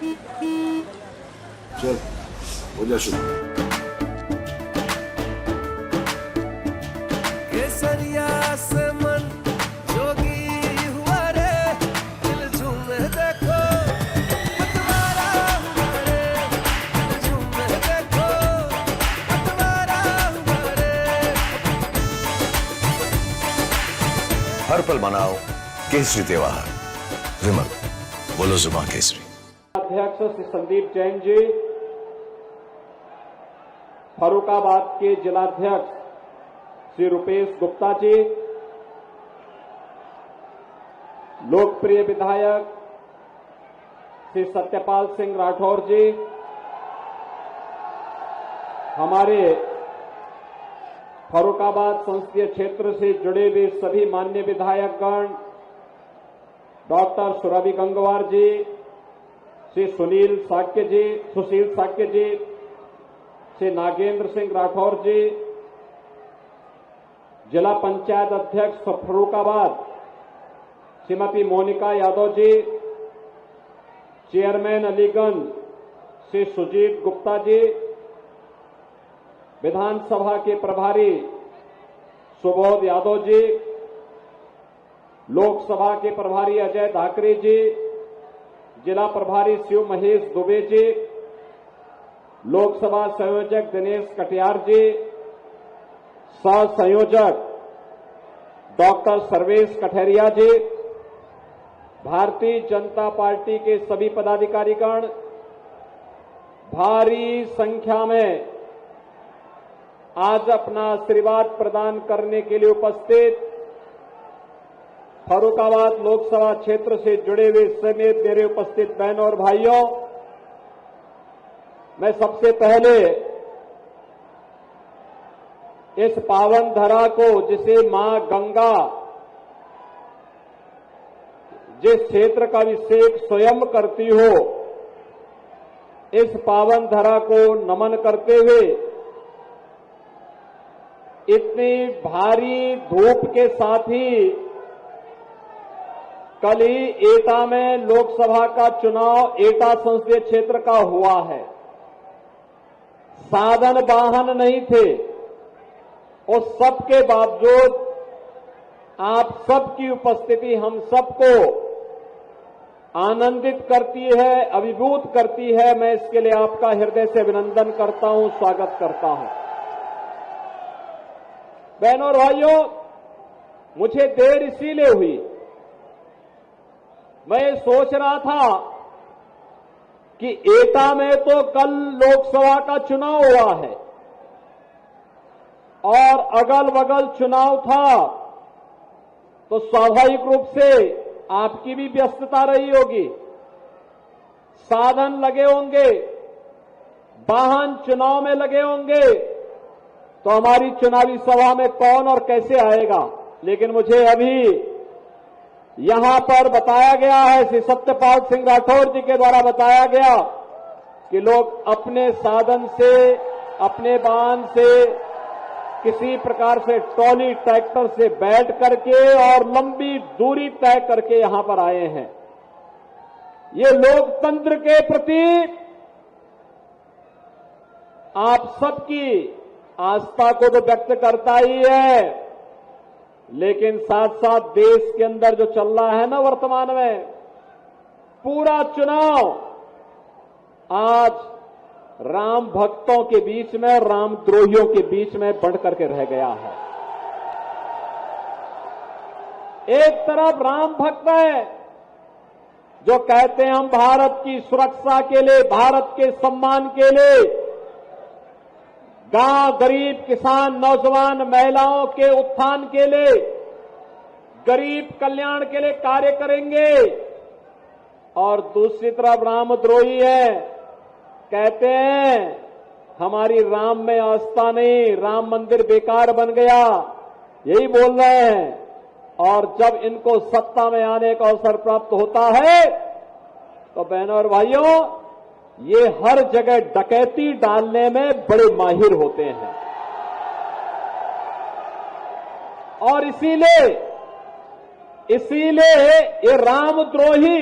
चल हो जा शुरू। केसरिया से मन जोगी हुआ रे, दिल झूमे देखो पतवारा हुआ रे, दिल झूमे देखो पतवारा हुआ रे। हर पल मनाओ केसरी त्योहार। विमल, बोलो जुबान केसरी। अध्यक्ष श्री संदीप जैन जी, फर्रुखाबाद के जिलाध्यक्ष श्री रुपेश गुप्ता जी, लोकप्रिय विधायक श्री सत्यपाल सिंह राठौर जी, हमारे फर्रुखाबाद संसदीय क्षेत्र से जुड़े हुए सभी मान्य विधायकगण, डॉक्टर सुरभि गंगवार जी, श्री सुशील साक्य जी, श्री नागेंद्र सिंह राठौर जी, जिला पंचायत अध्यक्ष फर्रुखाबाद श्रीमती मोनिका यादव जी, चेयरमैन अलीगंज श्री सुजीत गुप्ता जी, विधानसभा के प्रभारी सुबोध यादव जी, लोकसभा के प्रभारी अजय धाकरे जी, जिला प्रभारी शिव महेश दुबे जी, लोकसभा संयोजक दिनेश कटियार जी, सह संयोजक डॉक्टर सर्वेश कठेरिया जी, भारतीय जनता पार्टी के सभी पदाधिकारीगण, भारी संख्या में आज अपना आशीर्वाद प्रदान करने के लिए उपस्थित फर्रुखाबाद लोकसभा क्षेत्र से जुड़े हुए समेत मेरे उपस्थित बहनों और भाइयों, मैं सबसे पहले इस पावन धरा को, जिसे मां गंगा जिस क्षेत्र का अभिषेक स्वयं करती हो, इस पावन धरा को नमन करते हुए इतनी भारी धूप के साथ ही कल ही एटा में लोकसभा का चुनाव एटा संसदीय क्षेत्र का हुआ है। साधन वाहन नहीं थे, और सबके बावजूद आप सबकी उपस्थिति हम सबको आनंदित करती है, अभिभूत करती है। मैं इसके लिए आपका हृदय से अभिनंदन करता हूं, स्वागत करता हूं। बहनों और भाइयों, मुझे देर इसीलिए हुई, मैं सोच रहा था कि एटा में तो कल लोकसभा का चुनाव हुआ है और अगल बगल चुनाव था, तो स्वाभाविक रूप से आपकी भी व्यस्तता रही होगी, साधन लगे होंगे, वाहन चुनाव में लगे होंगे, तो हमारी चुनावी सभा में कौन और कैसे आएगा। लेकिन मुझे अभी यहां पर बताया गया है, श्री सत्यपाल सिंह राठौर जी के द्वारा बताया गया कि लोग अपने साधन से, अपने वाहन से, किसी प्रकार से ट्रॉली ट्रैक्टर से बैठ करके और लंबी दूरी तय करके यहां पर आए हैं। ये लोकतंत्र के प्रति आप सबकी आस्था को तो व्यक्त करता ही है, लेकिन साथ साथ देश के अंदर जो चल रहा है ना वर्तमान में, पूरा चुनाव आज राम भक्तों के बीच में, राम द्रोहियों के बीच में बढ़ करके रह गया है। एक तरफ राम भक्त है जो कहते हैं हम भारत की सुरक्षा के लिए, भारत के सम्मान के लिए, गांव, गरीब, किसान, नौजवान, महिलाओं के उत्थान के लिए, गरीब कल्याण के लिए कार्य करेंगे, और दूसरी तरफ रामद्रोही है, कहते हैं हमारी राम में आस्था नहीं, राम मंदिर बेकार बन गया, यही बोल रहे हैं। और जब इनको सत्ता में आने का अवसर प्राप्त होता है तो बहनों और भाइयों, ये हर जगह डकैती डालने में बड़े माहिर होते हैं। और इसीलिए ये रामद्रोही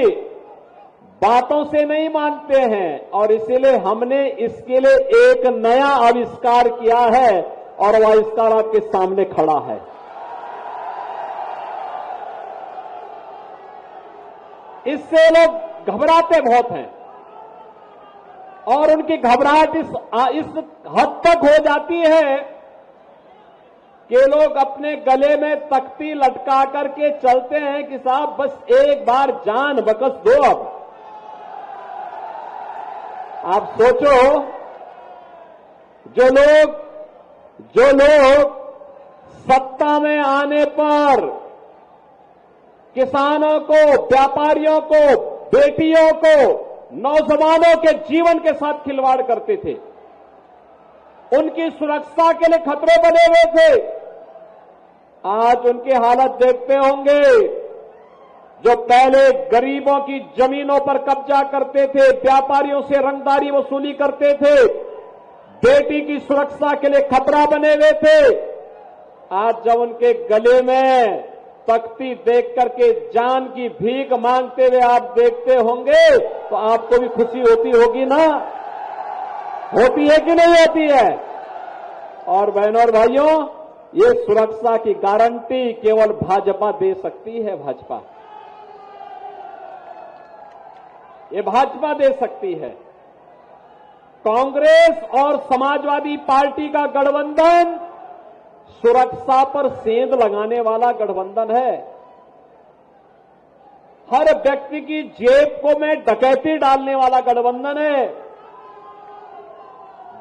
बातों से नहीं मानते हैं और इसीलिए हमने इसके लिए एक नया आविष्कार किया है और वह आविष्कार आपके सामने खड़ा है। इससे लोग घबराते बहुत हैं और उनकी घबराहट इस हद तक हो जाती है कि लोग अपने गले में तख्ती लटका करके चलते हैं कि साहब बस एक बार जान बकस दो। अब आप सोचो, जो लोग सत्ता में आने पर किसानों को, व्यापारियों को, बेटियों को, नौजवानों के जीवन के साथ खिलवाड़ करते थे, उनकी सुरक्षा के लिए खतरे बने हुए थे, आज उनकी हालत देखते होंगे। जो पहले गरीबों की जमीनों पर कब्जा करते थे, व्यापारियों से रंगदारी वसूली करते थे, बेटी की सुरक्षा के लिए खतरा बने हुए थे, आज जब उनके गले में तख्ती देख करके जान की भीख मांगते हुए आप देखते होंगे तो आपको भी खुशी होती होगी ना? होती है कि नहीं होती है? और बहनों और भाइयों, ये सुरक्षा की गारंटी केवल भाजपा दे सकती है। ये भाजपा दे सकती है। कांग्रेस और समाजवादी पार्टी का गठबंधन सुरक्षा पर सेंध लगाने वाला गठबंधन है। हर व्यक्ति की जेब को में डकैती डालने वाला गठबंधन है।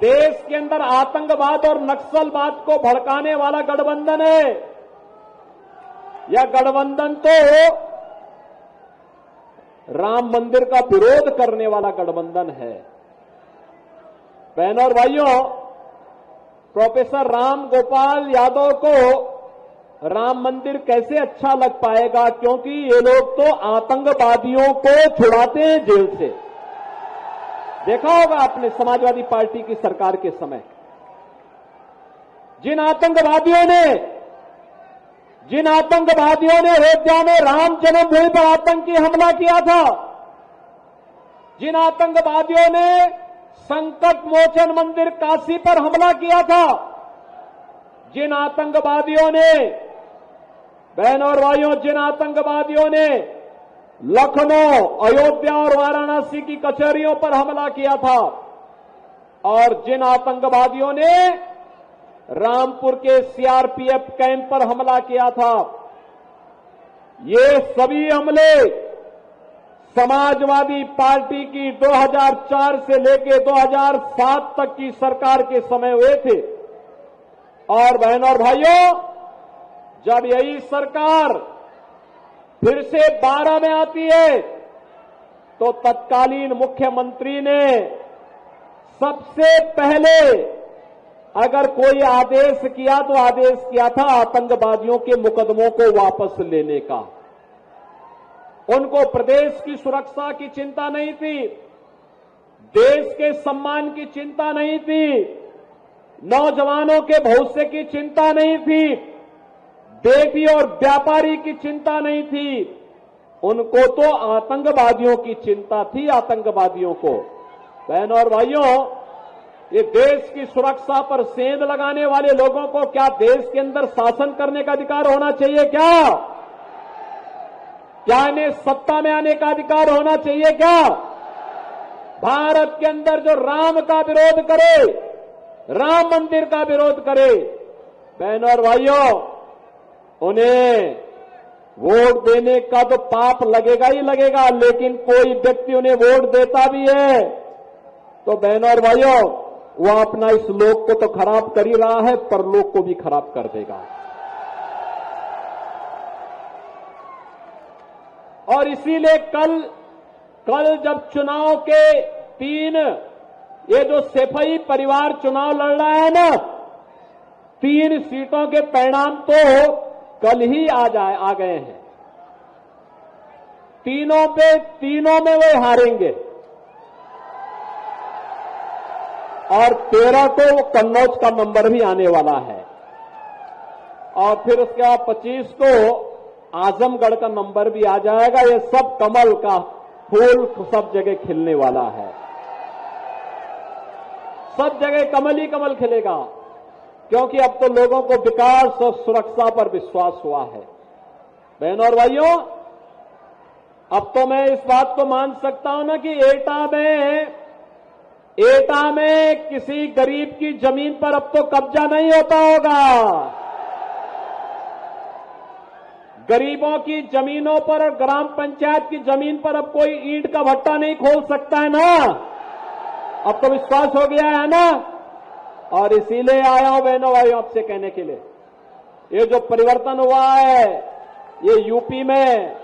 देश के अंदर आतंकवाद और नक्सलवाद को भड़काने वाला गठबंधन है। यह गठबंधन तो राम मंदिर का विरोध करने वाला गठबंधन है। बहनों और भाइयों, प्रोफेसर राम गोपाल यादव को राम मंदिर कैसे अच्छा लग पाएगा, क्योंकि ये लोग तो आतंकवादियों को छुड़ाते हैं जेल से। देखा होगा आपने समाजवादी पार्टी की सरकार के समय, जिन आतंकवादियों ने अयोध्या में राम जन्मभूमि पर आतंकी हमला किया था, जिन आतंकवादियों ने संकट मोचन मंदिर काशी पर हमला किया था, जिन आतंकवादियों ने, बहनों और भाइयों, जिन आतंकवादियों ने लखनऊ, अयोध्या और वाराणसी की कचहरियों पर हमला किया था, और जिन आतंकवादियों ने रामपुर के सीआरपीएफ कैंप पर हमला किया था, ये सभी हमले समाजवादी पार्टी की 2004 से लेकर 2007 तक की सरकार के समय हुए थे। और बहनों और भाइयों, जब यही सरकार फिर से 12 में आती है तो तत्कालीन मुख्यमंत्री ने सबसे पहले अगर कोई आदेश किया तो आदेश किया था आतंकवादियों के मुकदमों को वापस लेने का। उनको प्रदेश की सुरक्षा की चिंता नहीं थी, देश के सम्मान की चिंता नहीं थी, नौजवानों के भविष्य की चिंता नहीं थी, बेटी और व्यापारी की चिंता नहीं थी, उनको तो आतंकवादियों की चिंता थी। आतंकवादियों को, बहनों और भाइयों, ये देश की सुरक्षा पर सेंध लगाने वाले लोगों को क्या देश के अंदर शासन करने का अधिकार होना चाहिए? क्या इन्हें सत्ता में आने का अधिकार होना चाहिए? क्या भारत के अंदर जो राम का विरोध करे, राम मंदिर का विरोध करे, बहनों और भाइयों, उन्हें वोट देने का तो पाप लगेगा ही लगेगा, लेकिन कोई व्यक्ति उन्हें वोट देता भी है तो बहनों और भाइयों, वो अपना इस लोक को तो खराब कर ही रहा है, परलोक को भी खराब कर देगा। और इसीलिए कल जब चुनाव के 3, ये जो सेफई परिवार चुनाव लड़ रहा है ना, 3 सीटों के परिणाम तो कल ही आ गए हैं। तीनों में वे हारेंगे और 13 को कन्नौज का नंबर भी आने वाला है, और फिर उसके बाद 25 को आजमगढ़ का नंबर भी आ जाएगा। ये सब कमल का फूल सब जगह खिलने वाला है। सब जगह कमल ही कमल खिलेगा, क्योंकि अब तो लोगों को विकास और सुरक्षा पर विश्वास हुआ है। बहनों और भाइयों, अब तो मैं इस बात को मान सकता हूं ना कि एटा में किसी गरीब की जमीन पर अब तो कब्जा नहीं होता होगा। गरीबों की जमीनों पर और ग्राम पंचायत की जमीन पर अब कोई ईंट का भट्टा नहीं खोल सकता है ना। अब तो विश्वास हो गया है ना। और इसीलिए आया हूं बहनों भाइयों आपसे कहने के लिए, ये जो परिवर्तन हुआ है ये यूपी में,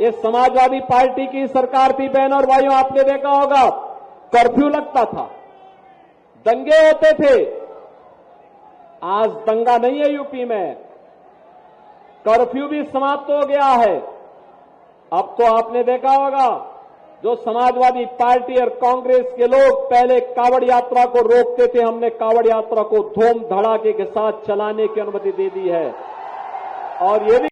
ये समाजवादी पार्टी की सरकार थी बहनों और भाइयों, आपने देखा होगा कर्फ्यू लगता था, दंगे होते थे। आज दंगा नहीं है यूपी में, कर्फ्यू भी समाप्त हो गया है। अब तो आपने देखा होगा जो समाजवादी पार्टी और कांग्रेस के लोग पहले कावड़ यात्रा को रोकते थे, हमने कावड़ यात्रा को धूम धड़ाके के साथ चलाने की अनुमति दे दी है। और ये